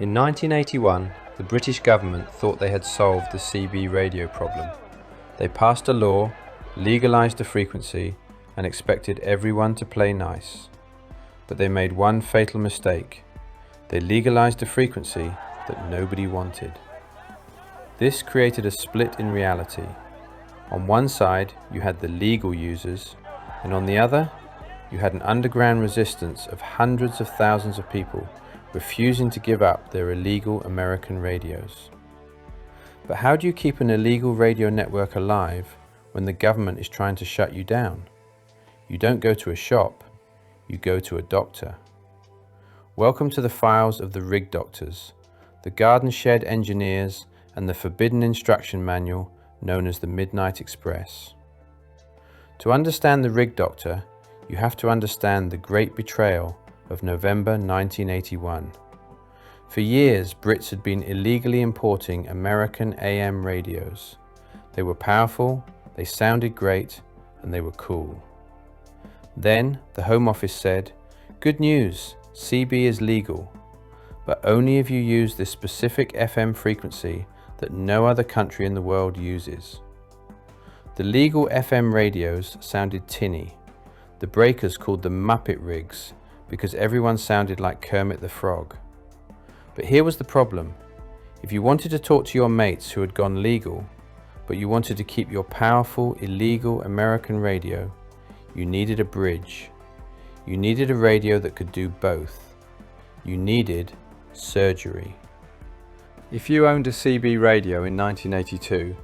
In 1981, the British government thought they had solved the CB radio problem. They passed a law, legalized the frequency, and expected everyone to play nice. But they made one fatal mistake. They legalized a frequency that nobody wanted. This created a split in reality. On one side, you had the legal users, and on the other, you had an underground resistance of hundreds of thousands of people refusing to give up their illegal American radios. But how do you keep an illegal radio network alive when the government is trying to shut you down? You don't go to a shop, you go to a doctor. Welcome to the files of the rig doctors, the garden shed engineers, and the forbidden instruction manual known as the Midnight Express. To understand the rig doctor, you have to understand the Great Betrayal of November 1981. For years, Brits had been illegally importing American AM radios. They were powerful, they sounded great, and they were cool. Then, the Home Office said, "Good news, CB is legal, but only if you use this specific FM frequency that no other country in the world uses." The legal FM radios sounded tinny. The breakers called them Muppet rigs because everyone sounded like Kermit the Frog. But here was the problem. If you wanted to talk to your mates who had gone legal, but you wanted to keep your powerful, illegal American radio, you needed a bridge. You needed a radio that could do both. You needed surgery. If you owned a CB radio in 1982,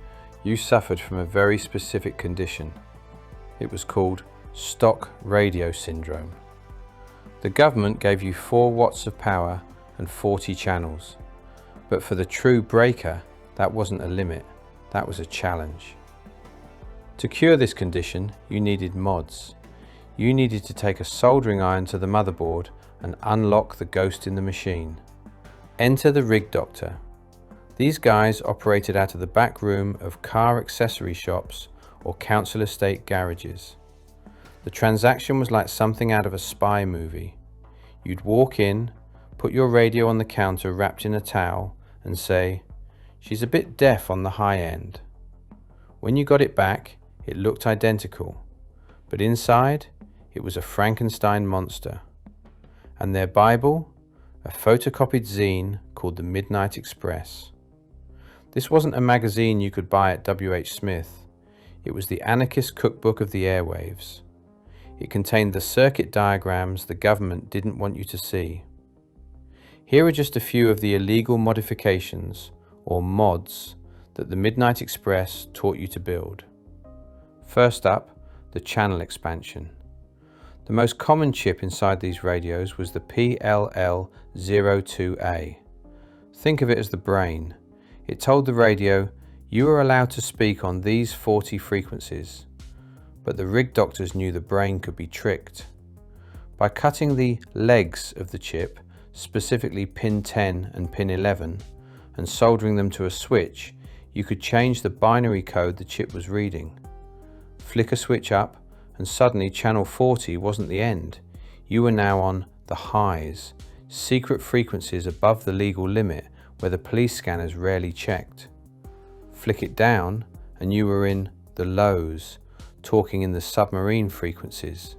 you suffered from a very specific condition. It was called stock radio syndrome. The government gave you 4 watts of power and 40 channels. But for the true breaker, that wasn't a limit, that was a challenge. To cure this condition, you needed mods. You needed to take a soldering iron to the motherboard and unlock the ghost in the machine. Enter the rig doctor. These guys operated out of the back room of car accessory shops or council estate garages. The transaction was like something out of a spy movie. You'd walk in, put your radio on the counter wrapped in a towel, and say, "She's a bit deaf on the high end." When you got it back, it looked identical, but inside, it was a Frankenstein monster. And their Bible, a photocopied zine called the Midnight Express. This wasn't a magazine you could buy at W.H. Smith. It was the anarchist cookbook of the airwaves. It contained the circuit diagrams the government didn't want you to see. Here are just a few of the illegal modifications, or mods, that the Midnight Express taught you to build. First up, the channel expansion. The most common chip inside these radios was the PLL02A. Think of it as the brain. It told the radio, you are allowed to speak on these 40 frequencies. But the rig doctors knew the brain could be tricked. By cutting the legs of the chip, specifically pin 10 and pin 11, and soldering them to a switch, you could change the binary code the chip was reading. Flick a switch up, and suddenly channel 40 wasn't the end. You were now on the highs, secret frequencies above the legal limit where the police scanners rarely checked. Flick it down, and you were in the lows, talking in the submarine frequencies.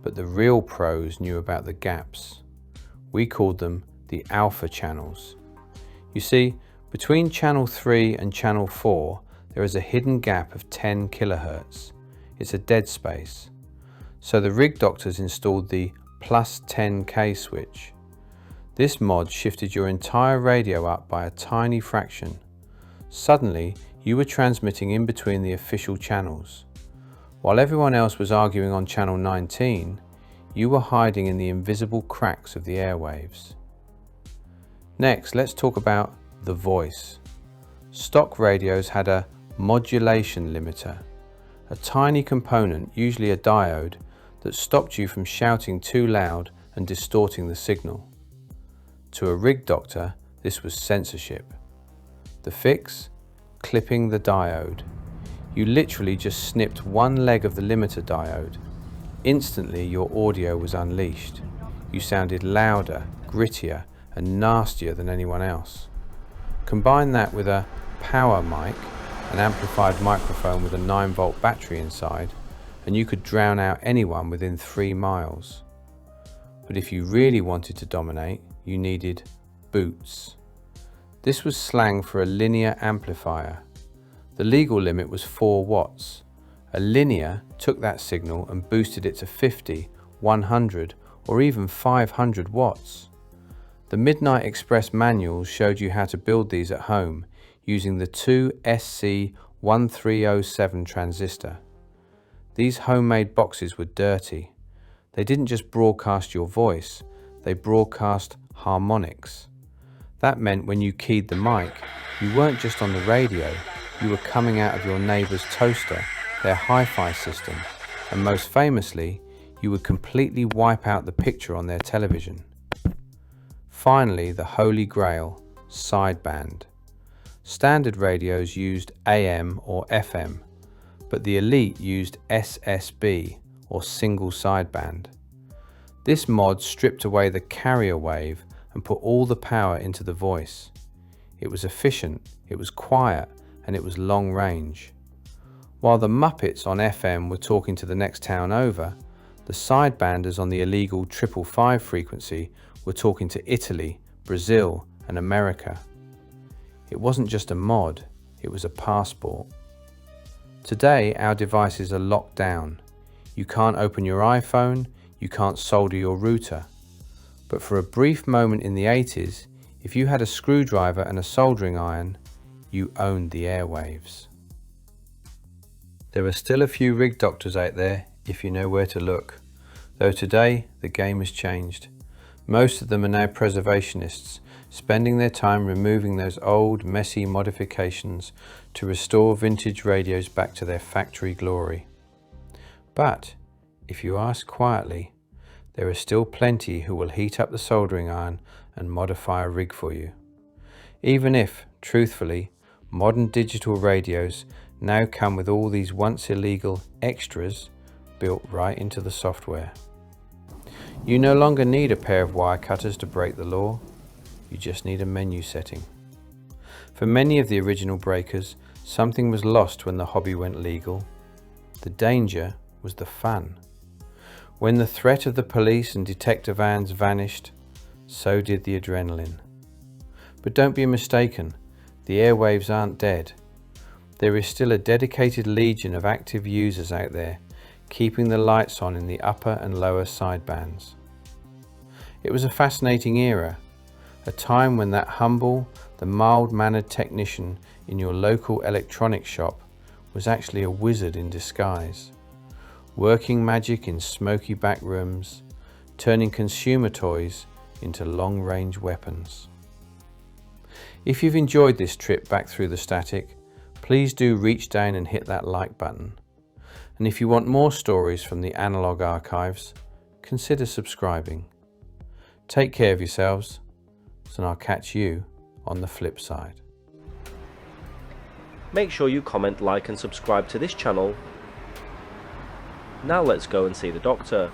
But the real pros knew about the gaps. We called them the alpha channels. You see, between channel 3 and channel 4, there is a hidden gap of 10 kilohertz. It's a dead space. So the rig doctors installed the plus 10K switch. This mod shifted your entire radio up by a tiny fraction. Suddenly, you were transmitting in between the official channels. While everyone else was arguing on channel 19, you were hiding in the invisible cracks of the airwaves. Next, let's talk about the voice. Stock radios had a modulation limiter, a tiny component, usually a diode, that stopped you from shouting too loud and distorting the signal. To a rig doctor, this was censorship. The fix? Clipping the diode. You literally just snipped one leg of the limiter diode. Instantly your audio was unleashed. You sounded louder, grittier, and nastier than anyone else. Combine that with a power mic, an amplified microphone with a 9-volt battery inside, and you could drown out anyone within 3 miles. But if you really wanted to dominate, you needed boots. This was slang for a linear amplifier. The legal limit was 4 watts. A linear took that signal and boosted it to 50, 100, or even 500 watts. The Midnight Express manuals showed you how to build these at home using the 2SC1307 transistor. These homemade boxes were dirty. They didn't just broadcast your voice, they broadcast harmonics. That meant when you keyed the mic, you weren't just on the radio, you were coming out of your neighbour's toaster, their hi-fi system, and most famously, you would completely wipe out the picture on their television. Finally, the holy grail, sideband. Standard radios used AM or FM, but the elite used SSB or single sideband. This mod stripped away the carrier wave and put all the power into the voice. It was efficient, it was quiet, and it was long range. While the Muppets on FM were talking to the next town over, the sidebanders on the illegal 555 frequency were talking to Italy, Brazil, and America. It wasn't just a mod, it was a passport. Today, our devices are locked down. You can't open your iPhone, you can't solder your router. But for a brief moment in the 80s, if you had a screwdriver and a soldering iron, you owned the airwaves. There are still a few rig doctors out there if you know where to look. Though today, the game has changed. Most of them are now preservationists, spending their time removing those old, messy modifications to restore vintage radios back to their factory glory. But, if you ask quietly, there are still plenty who will heat up the soldering iron and modify a rig for you. Even if, truthfully, modern digital radios now come with all these once illegal extras built right into the software. You no longer need a pair of wire cutters to break the law, you just need a menu setting. For many of the original breakers, something was lost when the hobby went legal. The danger was the fun. When the threat of the police and detective vans vanished, so did the adrenaline. But don't be mistaken, the airwaves aren't dead. There is still a dedicated legion of active users out there, keeping the lights on in the upper and lower sidebands. It was a fascinating era, a time when that humble, the mild-mannered technician in your local electronics shop was actually a wizard in disguise, working magic in smoky back rooms, turning consumer toys into long-range weapons. If you've enjoyed this trip back through the static, please do reach down and hit that like button. And if you want more stories from the analog archives, consider subscribing. Take care of yourselves, and I'll catch you on the flip side. Make sure you comment, like and subscribe to this channel. Now let's go and see the doctor.